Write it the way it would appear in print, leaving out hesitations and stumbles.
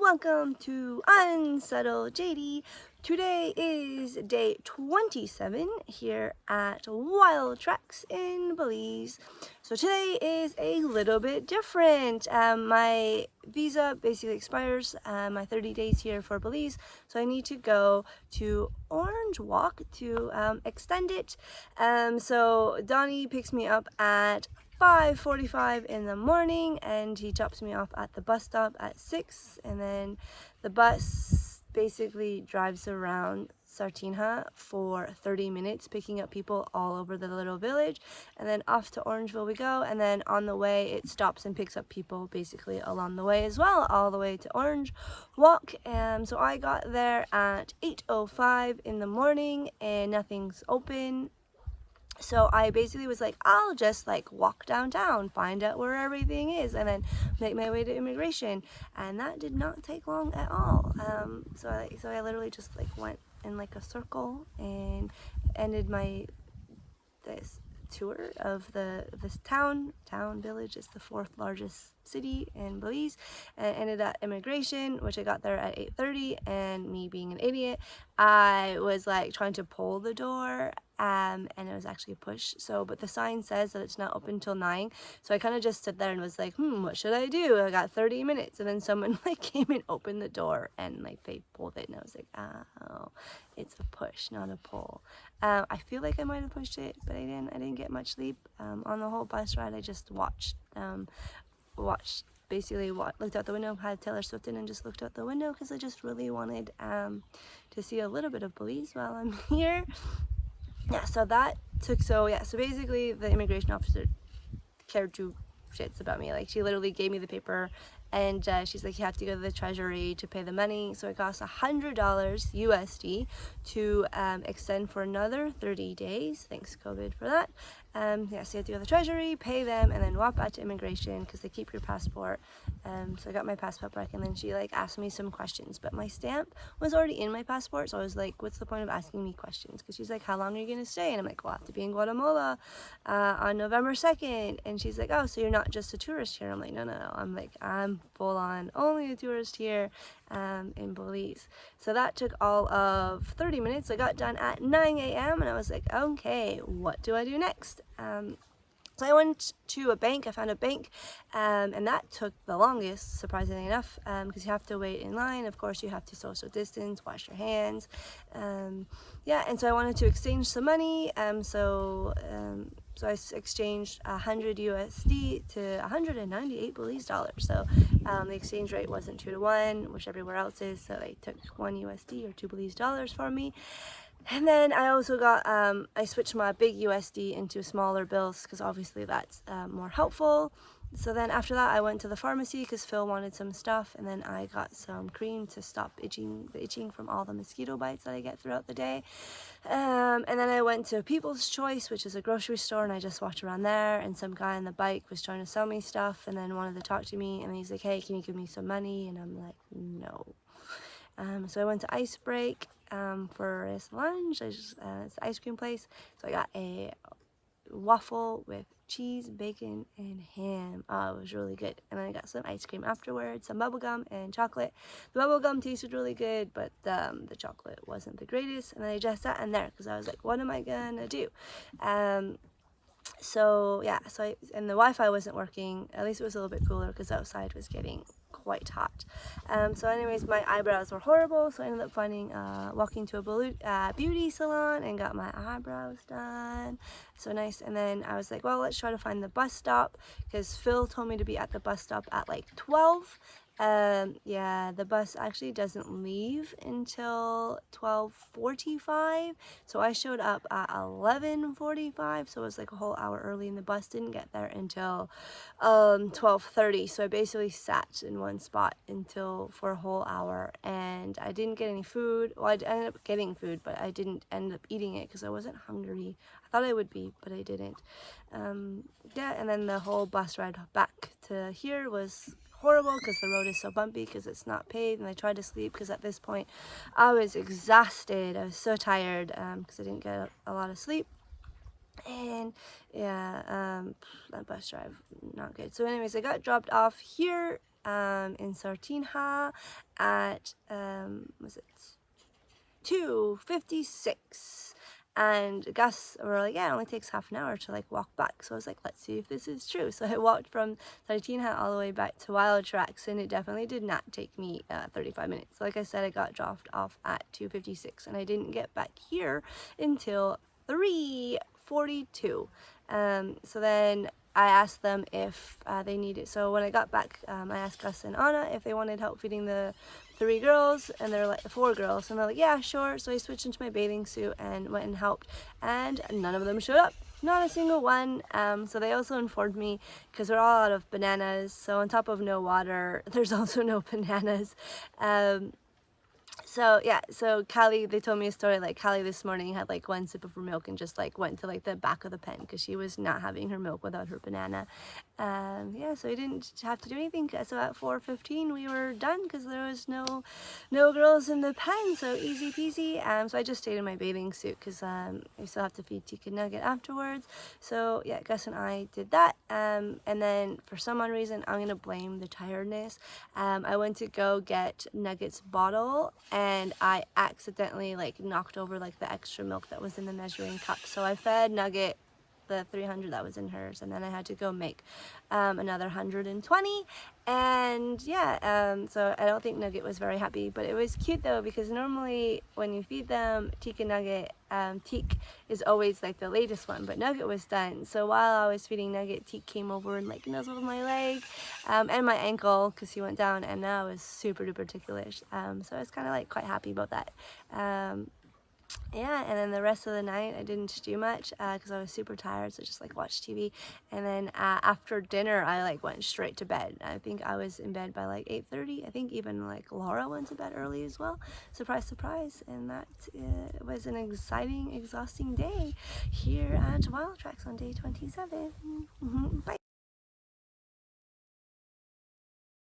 welcome to Unsettled JD. Today is day 27 here at Wild Treks in Belize. So today is a little bit different. My visa basically expires, my 30 days here for Belize, so I need to go to Orange Walk to extend it. So Donnie picks me up at 5:45 in the morning and he drops me off at the bus stop at 6, and then the bus basically drives around Sartinha for 30 minutes picking up people all over the little village, and then off to Orangeville we go, and then on the way it stops and picks up people basically along the way as well, all the way to Orange Walk. So I got there at 8:05 in the morning and nothing's open. So I basically was like, I'll just like walk downtown, find out where everything is, and then make my way to immigration. And that did not take long at all. So I literally just like went in like a circle and ended this tour of this town village. Is the fourth largest city in Belize, and ended at immigration, which I got there at 8:30. And me being an idiot, I was like trying to pull the door, and it was actually a push. So but the sign says that it's not open till 9, so I kind of just stood there and was like, what should I do? I got 30 minutes. And then someone like came and opened the door and like they pulled it, and I was like, oh, it's a push, not a pull. I feel like I might have pushed it, but I didn't get much sleep on the whole bus ride. I just watched basically looked out the window, had Taylor Swift in, and just looked out the window because I just really wanted to see a little bit of Belize while I'm here. So basically the immigration officer cared two shits about me. Like, she literally gave me the paper, and she's like, you have to go to the treasury to pay the money. So it costs $100 USD to extend for another 30 days. Thanks COVID for that. So you have to go to the treasury, pay them, and then walk back to immigration because they keep your passport. So I got my passport back, and then she like asked me some questions, but my stamp was already in my passport, so I was like, what's the point of asking me questions? Because she's like, how long are you gonna stay? And I'm like, well, I have to be in Guatemala on November 2nd. And she's like, oh, so you're not just a tourist here? I'm like, no. I'm like, I'm full on only a tourist here in Belize. So that took all of 30 minutes. I got done at 9 a.m. and I was like, okay, what do I do next? So I went to a bank. I found a bank, and that took the longest, surprisingly enough, because you have to wait in line. Of course, you have to social distance, wash your hands. And so I wanted to exchange some money. So I exchanged 100 USD to 198 Belize dollars. So the exchange rate wasn't 2 to 1, which everywhere else is. So they took 1 USD or 2 Belize dollars for me. And then I also got, I switched my big USD into smaller bills because obviously that's more helpful. So then after that I went to the pharmacy because Phil wanted some stuff, and then I got some cream to stop the itching from all the mosquito bites that I get throughout the day. And then I went to People's Choice, which is a grocery store, and I just walked around there, and some guy on the bike was trying to sell me stuff and then wanted to talk to me, and he's like, hey, can you give me some money? And I'm like, no. So I went to Ice Break for his lunch. It's an ice cream place. So I got a waffle with cheese, bacon, and ham. Oh, it was really good. And then I got some ice cream afterwards, some bubble gum and chocolate. The bubble gum tasted really good, but the chocolate wasn't the greatest. And then I just sat in there because I was like, what am I gonna do? And the Wi-Fi wasn't working. At least it was a little bit cooler because outside was getting quite hot. So anyways, my eyebrows were horrible, so I ended up walking to a beauty salon and got my eyebrows done. So nice. And then I was like, well, let's try to find the bus stop because Phil told me to be at the bus stop at like 12. The bus actually doesn't leave until 12:45, so I showed up at 11:45, so it was like a whole hour early, and the bus didn't get there until 12:30. So I basically sat in one spot for a whole hour, and I didn't get any food. Well, I ended up getting food, but I didn't end up eating it because I wasn't hungry. I thought I would be, but I didn't. And then the whole bus ride back to here was horrible because the road is so bumpy because it's not paved, and I tried to sleep because at this point I was exhausted. I was so tired because I didn't get a lot of sleep. And that bus drive, not good. So anyways, I got dropped off here in Sartinha at was it 2:56, and Gus were like, yeah, it only takes half an hour to like walk back. So I was like, let's see if this is true. So I walked from Sartinha all the way back to Wild Tracks, and it definitely did not take me 35 minutes. Like I said, I got dropped off at 2:56, and I didn't get back here until 3:42. So then I asked them if they needed, so when I got back, I asked Gus and Anna if they wanted help feeding the 3 girls, and they're like 4 girls, and they're like, yeah, sure. So I switched into my bathing suit and went and helped, and none of them showed up, not a single one. So they also informed me, because we're all out of bananas, so on top of no water, there's also no bananas. So yeah, so Callie, they told me a story, like Callie this morning had like 1 sip of her milk and just like went to like the back of the pen because she was not having her milk without her banana. Yeah, so we didn't have to do anything. So at 4:15 we were done because there was no girls in the pen, so easy peasy. So I just stayed in my bathing suit because I still have to feed Tika Nugget afterwards. So yeah, Gus and I did that. And then for some odd reason, I'm gonna blame the tiredness. I went to go get Nugget's bottle, and I accidentally like knocked over like the extra milk that was in the measuring cup. So I fed Nugget the 300 that was in hers, and then I had to go make another 120. And yeah, so I don't think Nugget was very happy, but it was cute though, because normally when you feed them Tika Nugget, Teak is always like the latest one, but Nugget was done. So while I was feeding Nugget, Teak came over and like nuzzled my leg and my ankle because he went down, and now was super duper ticklish. So I was kind of like quite happy about that. Yeah, and then the rest of the night I didn't do much because I was super tired, so just like watched TV. And then after dinner I like went straight to bed. I think I was in bed by like 8:30. I think even like Laura went to bed early as well. Surprise, surprise. And that was an exciting, exhausting day here at Wild Tracks on day 27. Bye.